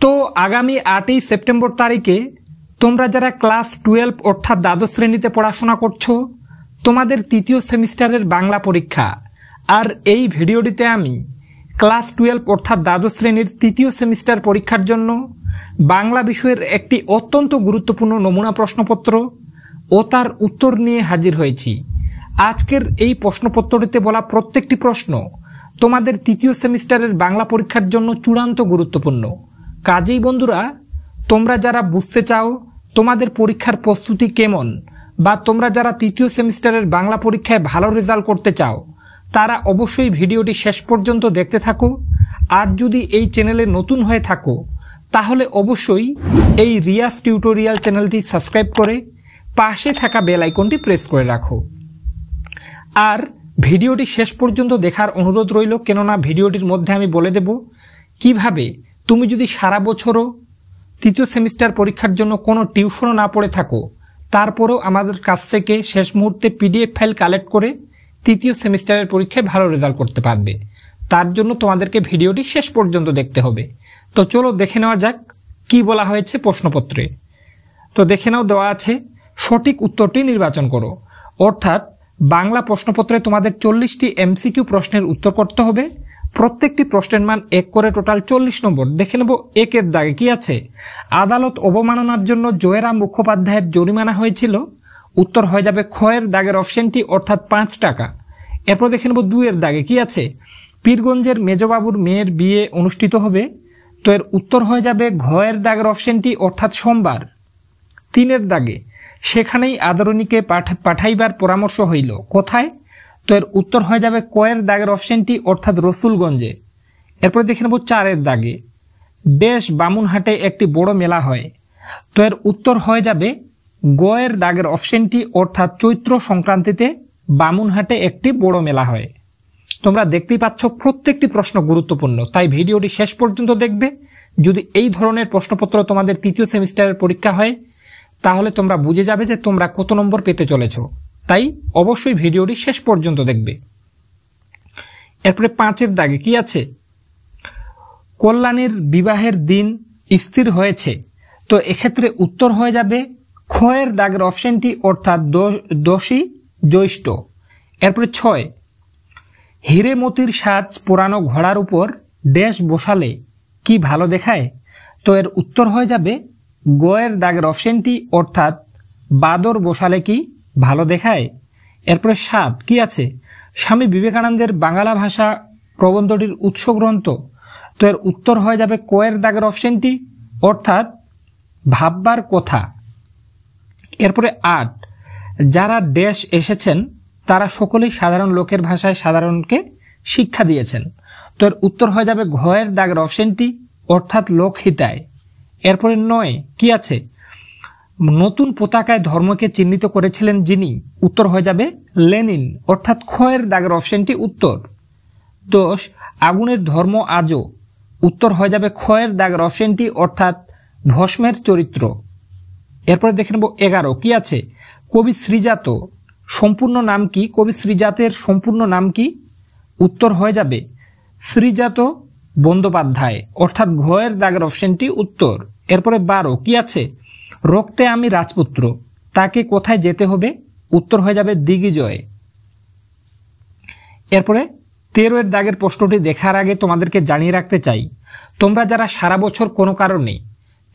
তো আগামী 8ই সেপ্টেম্বর তারিখে তোমরা যারা ক্লাস 12 অর্থাৎ দ্বাদশ শ্রেণীতে পড়াশোনা করছো তোমাদের তৃতীয় সেমিস্টারের বাংলা পরীক্ষা। আর এই ভিডিওটিতে আমি ক্লাস 12 অর্থাৎ দ্বাদশ শ্রেণীর তৃতীয় সেমিস্টার পরীক্ষার জন্য বাংলা বিষয়ের একটি অত্যন্ত গুরুত্বপূর্ণ নমুনা প্রশ্নপত্র ও তার উত্তর নিয়ে হাজির হয়েছি। আজকের এই প্রশ্নপত্রটিতে বলা প্রত্যেকটি প্রশ্ন তোমাদের তৃতীয় সেমিস্টারের বাংলা পরীক্ষার জন্য চূড়ান্ত গুরুত্বপূর্ণ। কাজেই বন্ধুরা, তোমরা যারা বুঝতে চাও তোমাদের পরীক্ষার প্রস্তুতি কেমন বা তোমরা যারা তৃতীয় সেমিস্টারের বাংলা পরীক্ষায় ভালো রেজাল্ট করতে চাও তারা অবশ্যই ভিডিওটি শেষ পর্যন্ত দেখতে থাকো। আর যদি এই চ্যানেলে নতুন হয়ে থাকো তাহলে অবশ্যই এই রিয়াজ টিউটোরিয়াল চ্যানেলটি সাবস্ক্রাইব করে পাশে থাকা বেল আইকনটি প্রেস করে রাখো। আর ভিডিওটি শেষ পর্যন্ত দেখার অনুরোধ রইল, কেননা ভিডিওটির মধ্যে আমি বলে দেব কিভাবে তুমি যদি সারা বছরও তৃতীয় সেমিস্টার পরীক্ষার জন্য কোনো টিউশনও না পড়ে থাকো তারপরেও আমাদের কাছ থেকে শেষ মুহূর্তে পিডিএফ ফাইল কালেক্ট করে তৃতীয় সেমিস্টারের পরীক্ষায় ভালো রেজাল্ট করতে পারবে। তার জন্য তোমাদেরকে ভিডিওটি শেষ পর্যন্ত দেখতে হবে। তো চলো দেখে নেওয়া যাক কি বলা হয়েছে প্রশ্নপত্রে। তো দেখে নাও, দেওয়া আছে সঠিক উত্তরটি নির্বাচন করো। অর্থাৎ বাংলা প্রশ্নপত্রে তোমাদের 40টি এমসিকিউ প্রশ্নের উত্তর করতে হবে। প্রত্যেকটি প্রশ্নের মান 1 করে, টোটাল 40 নম্বর। দেখে নেব 1-এর দাগে কি আছে। আদালত অবমাননার জন্য জয়রাম মুখোপাধ্যায়ের জরিমানা হয়েছিল। উত্তর হয়ে যাবে খ-এর দাগের অপশনটি, অর্থাৎ 5 টাকা। এরপর দেখে নেব 2-এর দাগে কি আছে। পীরগঞ্জের মেজবাবুর মেয়ের বিয়ে অনুষ্ঠিত হবে। তো এর উত্তর হয়ে যাবে ঘ-এর দাগের অপশনটি, অর্থাৎ সোমবার। 3-এর দাগে সেখানেই আদরণীকে পাঠাইবার পরামর্শ হইল, কোথায়। তো এর উত্তর হয়ে যাবে ক-এর দাগের অপশনটি, অর্থাৎ রসুলগঞ্জে। এরপর দেখে নেব 4-এর দাগে দেশ বামুনহাটে একটি বড় মেলা হয়। তো এর উত্তর হয়ে যাবে গ-এর দাগের অপশনটি, অর্থাৎ চৈত্র সংক্রান্তিতে বামুনহাটে একটি বড় মেলা হয়। তোমরা দেখতেই পাচ্ছ প্রত্যেকটি প্রশ্ন গুরুত্বপূর্ণ, তাই ভিডিওটি শেষ পর্যন্ত দেখবে। যদি এই ধরনের প্রশ্নপত্র তোমাদের তৃতীয় সেমিস্টারের পরীক্ষা হয় তাহলে তোমরা বুঝে যাবে যে তোমরা কত নম্বর পেতে চলেছ। তাই অবশ্যই ভিডিওটি শেষ পর্যন্ত দেখবে। এরপরে 5-এর দাগে কি আছে। কল্যাণীর বিবাহের দিন স্থির হয়েছে। তো এক্ষেত্রে উত্তর হয়ে যাবে খ-এর দাগের অপশনটি, অর্থাৎ 10ই জ্যৈষ্ঠ। এরপরে 6, হিরে মতির সাজ পোড়ানো ঘোড়ার উপর ড্যাশ বসালে কি ভালো দেখায়। তো এর উত্তর হয়ে যাবে গ-এর দাগের অপশনটি, অর্থাৎ বাদর বসালে কি ভালো দেখায়। এরপরে 7 কি আছে। স্বামী বিবেকানন্দের বাংলা ভাষা প্রবন্ধটির উৎস গ্রন্থ। তো এর উত্তর হয়ে যাবে ক-এর দাগের অপশনটি, অর্থাৎ ভাববার কথা। এরপরে 8, যারা দেশ এসেছেন তারা সকলেই সাধারণ লোকের ভাষায় সাধারণকে শিক্ষা দিয়েছেন। তো এর উত্তর হয়ে যাবে ঘ-এর দাগের অপশনটি, অর্থাৎ লোকহিতায়। এরপরে 9 কি আছে। নতুন পতাকায় ধর্মকে চিহ্নিত করেছিলেন যিনি। উত্তর হয়ে যাবে লেনিন, অর্থাৎ খ-এর দাগের অপশনটি উত্তর। 10, আগুনের ধর্ম আজও। উত্তর হয়ে যাবে খ-এর দাগের অপশনটি, অর্থাৎ ভস্মের চরিত্র। এরপরে দেখে নেব 11 কি আছে। কবি শ্রীজাত সম্পূর্ণ নাম কি। কবি শ্রীজাতের সম্পূর্ণ নাম কি। উত্তর হয়ে যাবে শ্রীজাত বন্দ্যোপাধ্যায়, অর্থাৎ ঘ-এর দাগের অপশনটি উত্তর। এরপরে 12 কি আছে। রক্তে আমি রাজপুত্র, তাকে কোথায় যেতে হবে। উত্তর হয়ে যাবে দিগ্বিজয়। এরপরে 13-এর দাগের প্রশ্নটি দেখার আগে তোমাদেরকে জানিয়ে রাখতে চাই, তোমরা যারা সারা বছর কোনো কারণে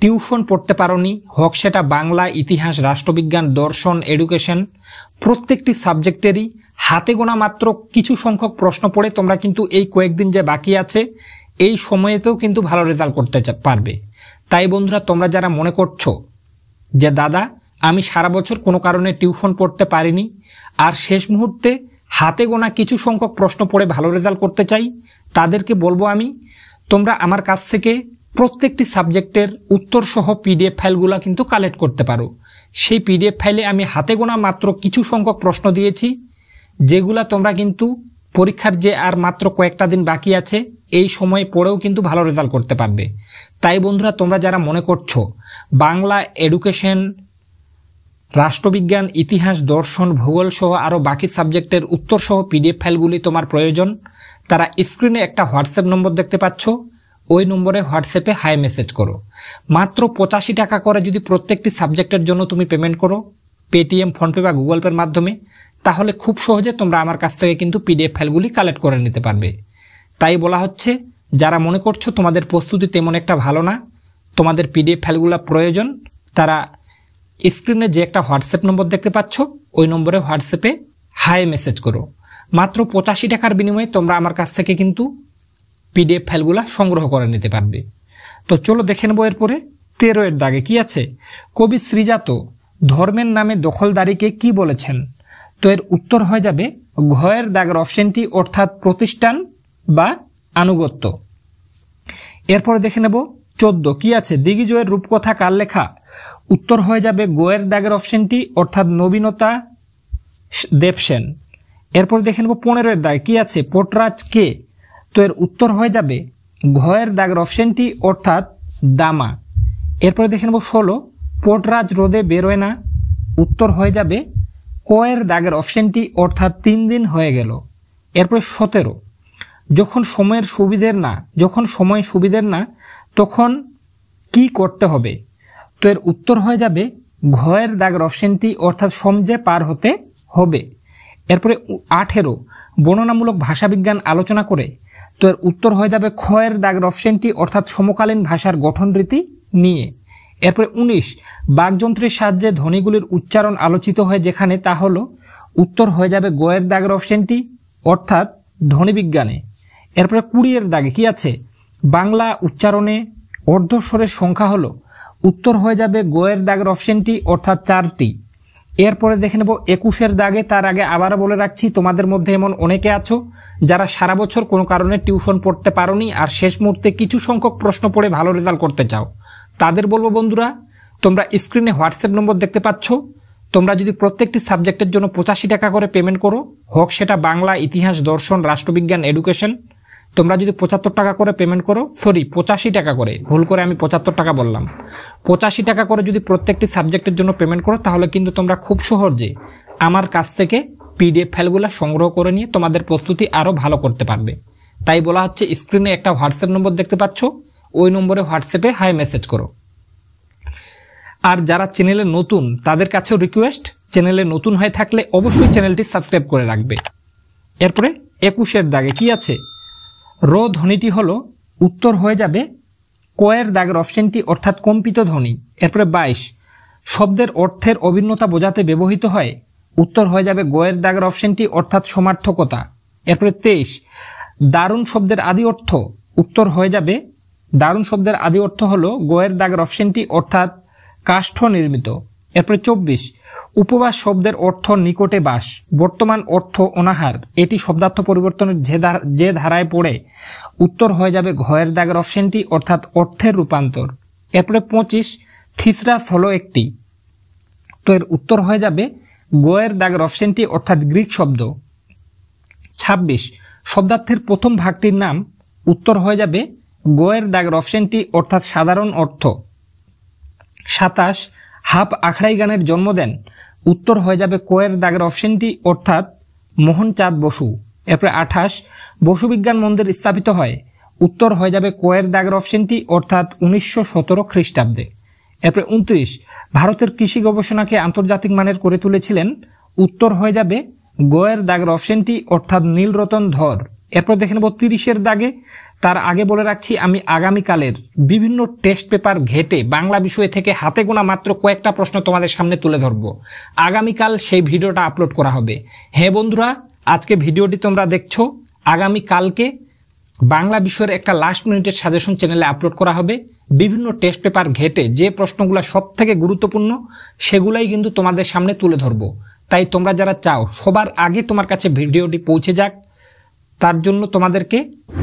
টিউশন পড়তে পারোনি, হোক সেটা বাংলা, ইতিহাস, রাষ্ট্রবিজ্ঞান, দর্শন, এডুকেশন, প্রত্যেকটি সাবজেক্টেরই হাতে গোনা মাত্র কিছু সংখ্যক প্রশ্ন পড়ে তোমরা কিন্তু এই কয়েকদিন যে বাকি আছে এই সময়েতেও কিন্তু ভালো রেজাল্ট করতে পারবে। তাই বন্ধুরা, তোমরা যারা মনে করছো যে দাদা আমি সারা বছর কোনো কারণে টিউশন পড়তে পারিনি আর শেষ মুহূর্তে হাতে গোনা কিছু সংখ্যক প্রশ্ন পড়ে ভালো রেজাল্ট করতে চাই, তাদেরকে বলবো আমি, তোমরা আমার কাছ থেকে প্রত্যেকটি সাবজেক্টের উত্তর সহ পিডিএফ ফাইলগুলো কিন্তু কালেক্ট করতে পারো। সেই পিডিএফ ফাইলে আমি হাতে গোনা মাত্র কিছু সংখ্যক প্রশ্ন দিয়েছি, যেগুলা তোমরা কিন্তু পরীক্ষার যে আর মাত্র কয়েকটা দিন বাকি আছে এই সময়ে পড়েও কিন্তু ভালো রেজাল্ট করতে পারবে। তাই বন্ধুরা, তোমরা যারা মনে করছো বাংলা, এডুকেশন, রাষ্ট্রবিজ্ঞান, ইতিহাস, দর্শন, ভূগোল সহ আরও বাকি সাবজেক্টের উত্তর সহ পিডিএফ ফাইলগুলি তোমার প্রয়োজন, তারা স্ক্রিনে একটা হোয়াটসঅ্যাপ নম্বর দেখতে পাচ্ছ, ওই নম্বরে হোয়াটসঅ্যাপে হাই মেসেজ করো। মাত্র 85 টাকা করে যদি প্রত্যেকটি সাবজেক্টের জন্য তুমি পেমেন্ট করো পেটিএম, ফোনপে বা গুগল পের মাধ্যমে, তাহলে খুব সহজে তোমরা আমার কাছ থেকে কিন্তু পিডিএফ ফাইলগুলি কালেক্ট করে নিতে পারবে। তাই বলা হচ্ছে, যারা মনে করছো তোমাদের প্রস্তুতি তেমন একটা ভালো না, তোমাদের পিডিএফ ফাইলগুলো প্রয়োজন, তারা স্ক্রিনে যে একটা হোয়াটসঅ্যাপ নম্বর দেখতে পাচ্ছ ওই নম্বরে হোয়াটসঅ্যাপে হাই মেসেজ করো। মাত্র 85 টাকার বিনিময়ে তোমরা আমার কাছ থেকে কিন্তু পিডিএফ ফাইলগুলো সংগ্রহ করে নিতে পারবে। তো চলো দেখে নেবো এরপরে 13 এর দাগে কি আছে। কবি শ্রীজাত ধর্মের নামে দখলদারিকে কি বলেছেন? তো এর উত্তর হয়ে যাবে ঘয়ের দাগের অপশনটি, অর্থাৎ প্রতিষ্ঠান বা আনুগত্য। এরপরে দেখে নেব 14 কি আছে। দিগ্বিজয়ের রূপকথা কার লেখা? উত্তর হয়ে যাবে গোয়ের দাগের অপশনটি, অর্থাৎ নবীনতা দেবসেন। এরপর দেখে নেব 15 এর দাগে কি আছে। পোটরাজ কে? তো এর উত্তর হয়ে যাবে ঘয়ের দাগের অপশনটি, অর্থাৎ দামা। এরপরে দেখে নেব 16 পোটরাজ রোদে বেরোয় না। উত্তর হয়ে যাবে কয়ের দাগের অপশনটি, অর্থাৎ 3 দিন হয়ে গেল। এরপরে 17 যখন সময় সুবিধের না তখন কি করতে হবে? তো এর উত্তর হয়ে যাবে ঘয়ের দাগের অপশনটি, অর্থাৎ সমঝে পার হতে হবে। এরপরে 18 বর্ণনামূলক ভাষাবিজ্ঞান আলোচনা করে। তো এর উত্তর হয়ে যাবে খয়ের দাগের অপশনটি, অর্থাৎ সমকালীন ভাষার গঠন রীতি নিয়ে। এরপরে 19 বাকযন্ত্রের সাহায্যে ধ্বনিগুলির উচ্চারণ আলোচিত হয় যেখানে, তা হলো উত্তর হয়ে যাবে গয়ের দাগের অপশনটি, অর্থাৎ ধ্বনিবিজ্ঞানে। এরপরে 20 এর দাগে কি আছে। বাংলা উচ্চারণে অর্ধস্বরের সংখ্যা হলো, উত্তর হয়ে যাবে গয়ের দাগের অপশনটি, অর্থাৎ 4টি। এরপরে দেখে নেব 21 এর দাগে। তার আগে আবারও বলে রাখছি, তোমাদের মধ্যে এমন অনেকে আছো যারা সারা বছর কোনো কারণে টিউশন পড়তে পারোনি আর শেষ মুহূর্তে কিছু সংখ্যক প্রশ্ন পড়ে ভালো রেজাল্ট করতে চাও। তাদের বলবো বন্ধুরা, তোমরা স্ক্রিনে হোয়াটসঅ্যাপ নম্বর দেখতে পাচ্ছ, তোমরা যদি প্রত্যেকটি সাবজেক্টের জন্য 85 টাকা করে পেমেন্ট করো, হোক সেটা বাংলা, ইতিহাস, দর্শন, রাষ্ট্রবিজ্ঞান, এডুকেশন, তোমরা যদি 75 টাকা করে পেমেন্ট করো, 85 টাকা করে, ভুল করে আমি 75 টাকা বললাম, 85 টাকা করে যদি প্রত্যেকটি সাবজেক্টের জন্য পেমেন্ট করো, তাহলে কিন্তু তোমরা খুব সহজে আমার কাছ থেকে পিডিএফ ফাইলগুলো সংগ্রহ করে নিয়ে তোমাদের প্রস্তুতি আরো ভালো করতে পারবে। তাই বলা হচ্ছে, স্ক্রিনে একটা হোয়াটসঅ্যাপ নম্বর দেখতে পাচ্ছ, ওই নম্বরে হোয়াটসঅ্যাপে হাই মেসেজ করো। আর যারা চ্যানেলে নতুন তাদের কাছেও রিকোয়েস্ট, চ্যানেলে নতুন হয়ে থাকলে অবশ্যই চ্যানেলটি সাবস্ক্রাইব করে রাখবে। এরপরে 21 এর দাগে কি আছে। র ধ্বনিটি হলো, উত্তর হয়ে যাবে কয়ের দাগের অপশনটি, অর্থাৎ কম্পিত ধ্বনি। এরপরে 22 শব্দের অর্থের অভিন্নতা বোঝাতে ব্যবহৃত হয়। উত্তর হয়ে যাবে গয়ের দাগের অপশনটি, অর্থাৎ সমার্থকতা। এরপরে 23 দারুণ শব্দের আদি অর্থ। উত্তর হয়ে যাবে দারুণ শব্দের আদি অর্থ হলো গয়ের দাগের অপশনটি, অর্থাৎ কাষ্ঠ নির্মিত। এরপরে 24 উপবাস শব্দের অর্থ নিকটে বাস, বর্তমান অর্থ অনাহার, এটি শব্দার্থ পরিবর্তনের যে ধারায় পড়ে। উত্তর হয়ে যাবে ঘয়ের দাগের অপশনটি, অর্থাৎ অর্থের রূপান্তর। এরপরে 25 থিসরাস হলো একটি। তো এর উত্তর হয়ে যাবে গয়ের দাগের অপশনটি, অর্থাৎ গ্রিক শব্দ। 26 শব্দার্থের প্রথম ভাগটির নাম। উত্তর হয়ে যাবে গয়ের দাগের অপশনটি, অর্থাৎ সাধারণ অর্থ। 27 হাফ আখড়াই গানের জন্ম দেন। উত্তর হয়ে যাবে কয়ের দাগের অপশনটি, অর্থাৎ মোহনচাঁদ বসু। এরপরে 28 বসু বিজ্ঞান মন্দির স্থাপিত হয়। উত্তর হয়ে যাবে কয়ের দাগের অপশনটি, অর্থাৎ 1917 খ্রিস্টাব্দে। এরপরে 29 ভারতের কৃষি গবেষণাকে আন্তর্জাতিক মানের করে তুলেছিলেন। উত্তর হয়ে যাবে গয়ের দাগের অপশনটি, অর্থাৎ নীলরতন ধর। এরপর দেখে নেব 30 এর দাগে। তার আগে বলে রাখছি, আমি আগামীকালের বিভিন্ন টেস্ট পেপার ঘেটে বাংলা বিষয় থেকে হাতে গোনা মাত্র কয়েকটা প্রশ্ন তোমাদের সামনে তুলে ধরব। আগামীকাল সেই ভিডিওটা আপলোড করা হবে। হ্যাঁ বন্ধুরা, আজকে ভিডিওটি তোমরা দেখছো, আগামীকালকে বাংলা বিষয়ের একটা লাস্ট মিনিটের সাজেশন চ্যানেলে আপলোড করা হবে। বিভিন্ন টেস্ট পেপার ঘেটে যে প্রশ্নগুলো সব থেকে গুরুত্বপূর্ণ সেগুলাই কিন্তু তোমাদের সামনে তুলে ধরবো। তাই তোমরা যারা চাও সবার আগে তোমার কাছে ভিডিওটি পৌঁছে যাক, তার জন্য তোমাদেরকে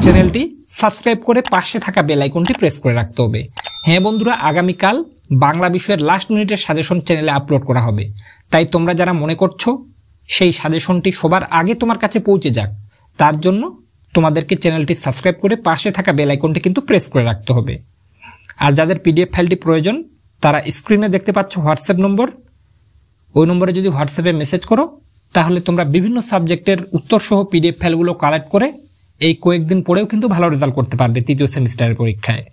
চ্যানেলটি সাবস্ক্রাইব করে পাশে থাকা বেল আইকনটি প্রেস করে রাখতে হবে। হ্যাঁ বন্ধুরা, আগামীকাল বাংলা বিষয়ের লাস্ট মিনিটের সাজেশন চ্যানেলে আপলোড করা হবে। তাই তোমরা যারা মনে করছো সেই সাজেশনটি সবার আগে তোমার কাছে পৌঁছে যাক, তার জন্য তোমাদেরকে চ্যানেলটি সাবস্ক্রাইব করে পাশে থাকা বেল আইকনটি কিন্তু প্রেস করে রাখতে হবে। আর যাদের পিডিএফ ফাইলটি প্রয়োজন তারা স্ক্রিনে দেখতে পাচ্ছ হোয়াটসঅ্যাপ নম্বর, ওই নম্বরে যদি হোয়াটসঅ্যাপে মেসেজ করো তাহলে তোমরা বিভিন্ন সাবজেক্টের উত্তর সহ পিডিএফ ফাইলগুলো কালেক্ট করে এই কয়েকদিন পরেও কিন্তু ভালো রেজাল্ট করতে পারবে তৃতীয় সেমিস্টারের পরীক্ষায়।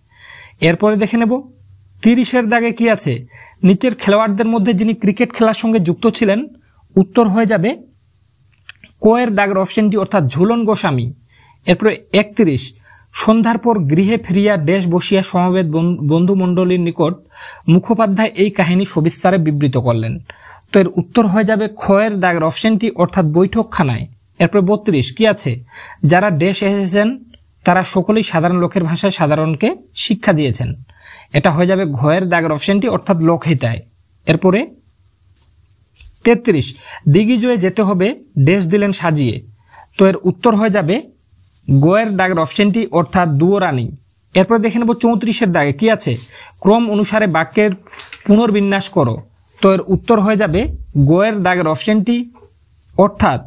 এরপরে দেখে নেব 30-এর দাগে কি আছে, নিচের খেলোয়াড়দের মধ্যে যিনি ক্রিকেট খেলার সঙ্গে যুক্ত ছিলেন, উত্তর হয়ে যাবে কোয়ের দাগের অপশনটি অর্থাৎ ঝুলন গোস্বামী। এরপরে 31, সন্ধ্যার পর গৃহে ফিরিয়া ড্যাশ বসিয়া সমবেত বন্ধুমণ্ডলীর নিকট মুখোপাধ্যায় এই কাহিনী সবিস্তারে বিবৃত করলেন। তো এর উত্তর হয়ে যাবে খয়ের দাগের অপশনটি অর্থাৎ বৈঠকখানায়। এরপরে 32, কি আছে, যারা ড্যাশ এসেছেন তারা সকলেই সাধারণ লোকের ভাষায় সাধারণকে শিক্ষা দিয়েছেন। এটা হয়ে যাবে ঘয়ের দাগের অপশনটি অর্থাৎ লোকহিতায়। এরপরে 33, দিগ্বিজয়ে যেতে হবে ড্যাশ দিলেন সাজিয়ে। তো এর উত্তর হয়ে যাবে গোয়ের দাগের অপশনটি অর্থাৎ দুয়োরানি। এরপরে দেখে নেব 34-এর দাগে কি আছে, ক্রম অনুসারে বাক্যের পুনর্বিন্যাস করো। তো এর উত্তর হয়ে যাবে গোয়ের দাগের অপশনটি অর্থাৎ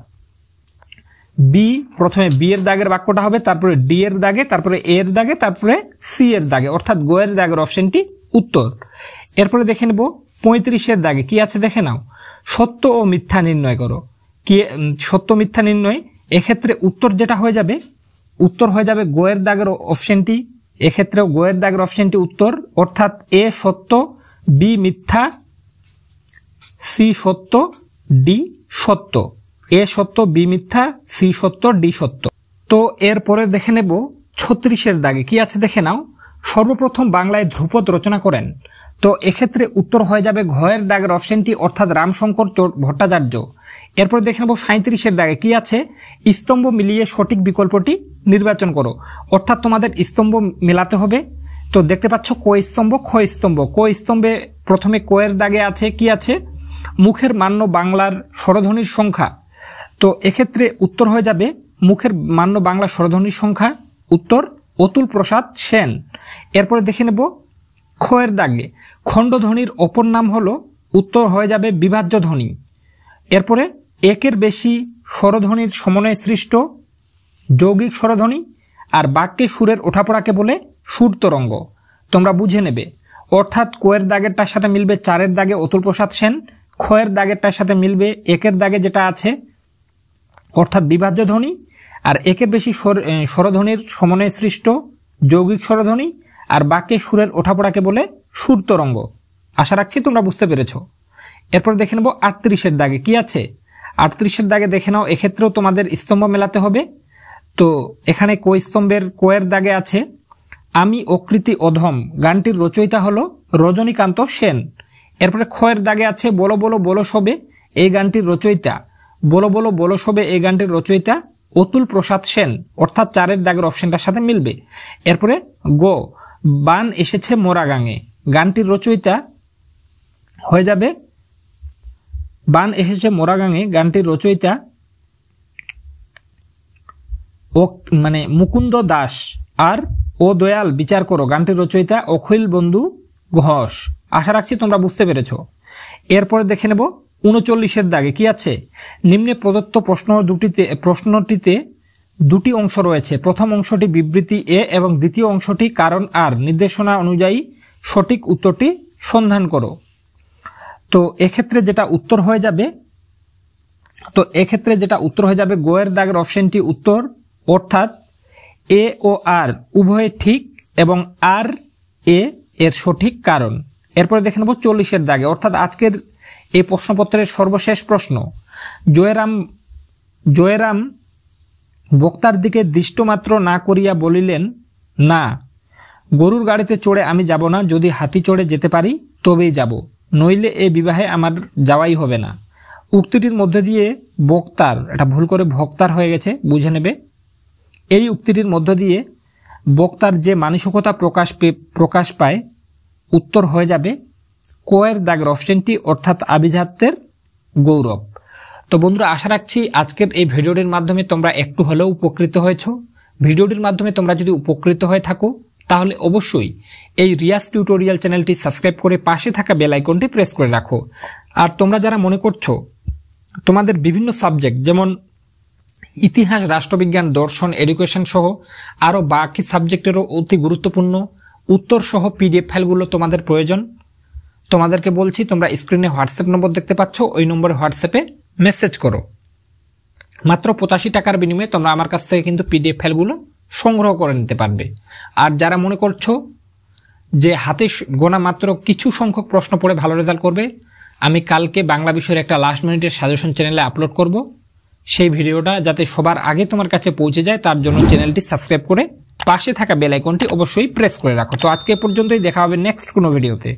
বি, প্রথমে বি এর দাগের বাক্যটা হবে, তারপরে ডি এর দাগে, তারপরে এ এর দাগে, তারপরে সি এর দাগে, অর্থাৎ গোয়ের দাগের অপশনটি উত্তর। এরপরে দেখে নেব 35-এর দাগে কি আছে, দেখে নাও, সত্য ও মিথ্যা নির্ণয় করো। কি সত্য মিথ্যা নির্ণয়, এক্ষেত্রে উত্তর যেটা হয়ে যাবে, উত্তর হয়ে যাবে গোয়ের দাগের অপশনটি। এক্ষেত্রেও গোয়ের দাগের অপশনটি উত্তর, অর্থাৎ এ সত্য, বি মিথ্যা, সি সত্য, ডি সত্য। এ সত্য, বি মিথ্যা, সি সত্য, ডি সত্য। তো এরপরে দেখে নেব 36-এর দাগে কি আছে, দেখে নাও, সর্বপ্রথম বাংলায় ধ্রুপদ রচনা করেন। তো এক্ষেত্রে উত্তর হয়ে যাবে ঘয়ের দাগের অপশনটি অর্থাৎ রামশঙ্কর ভট্টাচার্য। এরপর দেখে নেব 37-এর দাগে কি আছে, স্তম্ভ মিলিয়ে সঠিক বিকল্পটি নির্বাচন করো। অর্থাৎ তোমাদের স্তম্ভ মেলাতে হবে। তো দেখতে পাচ্ছ ক স্তম্ভ, খ স্তম্ভ। ক স্তম্ভে প্রথমে কোয়ের দাগে আছে কি আছে, মুখের মান্য বাংলার স্বরধ্বনির সংখ্যা। তো এক্ষেত্রে উত্তর হয়ে যাবে মুখের মান্য বাংলা স্বরধ্বনির সংখ্যা, উত্তর অতুল প্রসাদ সেন। এরপরে দেখে নেব খয়ের দাগে খণ্ডধ্বনির অপর নাম হলো, উত্তর হয়ে যাবে বিভাজ্য ধ্বনি। এরপরে একের বেশি স্বরধ্বনির সমন্বয়ে সৃষ্ট যৌগিক স্বরধ্বনি, আর বাক্যে সুরের ওঠাপড়াকে বলে সুর তরঙ্গ। তোমরা বুঝে নেবে, অর্থাৎ কোয়ের দাগেরটার সাথে মিলবে 4-এর দাগে অতুল প্রসাদ সেন, খয়ের দাগেরটার সাথে মিলবে একের দাগে যেটা আছে অর্থাৎ বিভাজ্য ধ্বনি, আর একের বেশি স্বরধ্বনির সমন্বয়ে সৃষ্ট যৌগিক স্বরধ্বনি, আর বাক্যে সুরের ওঠাপড়াকে বলে সুর তরঙ্গ। আশা রাখছি তোমরা বুঝতে পেরেছ। এরপর দেখে নেব 38-এর দাগে কি আছে, 38-এর দাগে দেখে নাও, এক্ষেত্রেও তোমাদের স্তম্ভ মেলাতে হবে। তো এখানে ক স্তম্ভের কোয়ের দাগে আছে আমি অকৃতি অধম, গানটির রচয়িতা হলো রজনীকান্ত সেন। এরপরে খয়ের দাগে আছে বলো বলো বলো সবে, এই গানটির রচয়িতা, বলো বলো বলো সবে এই গানটির রচয়িতা অতুল প্রসাদ সেন, অর্থাৎ 4-এর দাগের অপশনটার সাথে মিলবে। এরপরে গো, বান এসেছে মোরা গাঙে, গানটির রচয়িতা হয়ে যাবে, বান এসেছে মোরা গাঙে গানটির রচয়িতা ও মানে মুকুন্দ দাস, আর ও দয়াল বিচার করো গানটির রচয়িতা অখিল বন্ধু ঘোষ। আশা রাখছি তোমরা বুঝতে পেরেছ। এরপরে দেখে নেব 39-এর দাগে কি আছে, নিম্নে প্রদত্ত প্রশ্নটিতে দুটি অংশ রয়েছে। প্রথম অংশটি বিবৃতি এ এবং দ্বিতীয় অংশটি কারণ আর নির্দেশনা অনুযায়ী সঠিক উত্তরটি সন্ধান করো। তো এক্ষেত্রে যেটা উত্তর হয়ে যাবে গোয়ের দাগের অপশনটি উত্তর, অর্থাৎ এ ও আর উভয়ে ঠিক এবং আর এ এর সঠিক কারণ। এরপরে দেখে নেব 40-এর দাগে, অর্থাৎ আজকের এই প্রশ্নপত্রের সর্বশেষ প্রশ্ন। জয়রাম বক্তার দিকে দৃষ্টমাত্র না করিয়া বলিলেন, না, গরুর গাড়িতে চড়ে আমি যাব না, যদি হাতি চড়ে যেতে পারি তবেই যাব, নইলে এ বিবাহে আমার যাওয়াই হবে না। উক্তিটির মধ্যে দিয়ে বক্তার, এটা ভুল করে ভক্তার হয়ে গেছে, বুঝে নেবে। এই উক্তিটির মধ্য দিয়ে বক্তার যে মানসিকতা প্রকাশ পায়, উত্তর হয়ে যাবে কোয়ের দাগের অপশনটি অর্থাৎ আভিজাত্যের গৌরব। তো বন্ধুরা, আশা রাখছি আজকের এই ভিডিওটির মাধ্যমে তোমরা একটু হলেও উপকৃত হয়েছ। ভিডিওটির মাধ্যমে তোমরা যদি উপকৃত হয়ে থাকো তাহলে অবশ্যই এই রিয়াজ টিউটোরিয়াল চ্যানেলটি সাবস্ক্রাইব করে পাশে থাকা বেল আইকনটি প্রেস করে রাখো। আর তোমরা যারা মনে করছো তোমাদের বিভিন্ন সাবজেক্ট যেমন ইতিহাস, রাষ্ট্রবিজ্ঞান, দর্শন, এডুকেশন সহ আরও বাকি সাবজেক্টেরও অতি গুরুত্বপূর্ণ উত্তর সহ পিডিএফ ফাইলগুলো তোমাদের প্রয়োজন, তোমাদেরকে বলছি তোমরা স্ক্রিনে হোয়াটসঅ্যাপ নম্বর দেখতে পাচ্ছ, ওই নম্বরে হোয়াটসঅ্যাপে মেসেজ করো। মাত্র 85 টাকার বিনিময়ে তোমরা আমার কাছ থেকে কিন্তু পিডিএফ ফাইলগুলো সংগ্রহ করে নিতে পারবে। আর যারা মনে করছো যে হাতে গোনা মাত্র কিছু সংখ্যক প্রশ্ন পড়ে ভালো রেজাল্ট করবে, আমি কালকে বাংলা বিষয়ের একটা লাস্ট মিনিটের সাজেশন চ্যানেলে আপলোড করব। সেই ভিডিওটা যাতে সবার আগে তোমার কাছে পৌঁছে যায় তার জন্য চ্যানেলটি সাবস্ক্রাইব করে পাশে থাকা বেল আইকনটি অবশ্যই প্রেস করে রাখো। তো আজকে পর্যন্তই, দেখা হবে নেক্সট কোনো ভিডিওতে।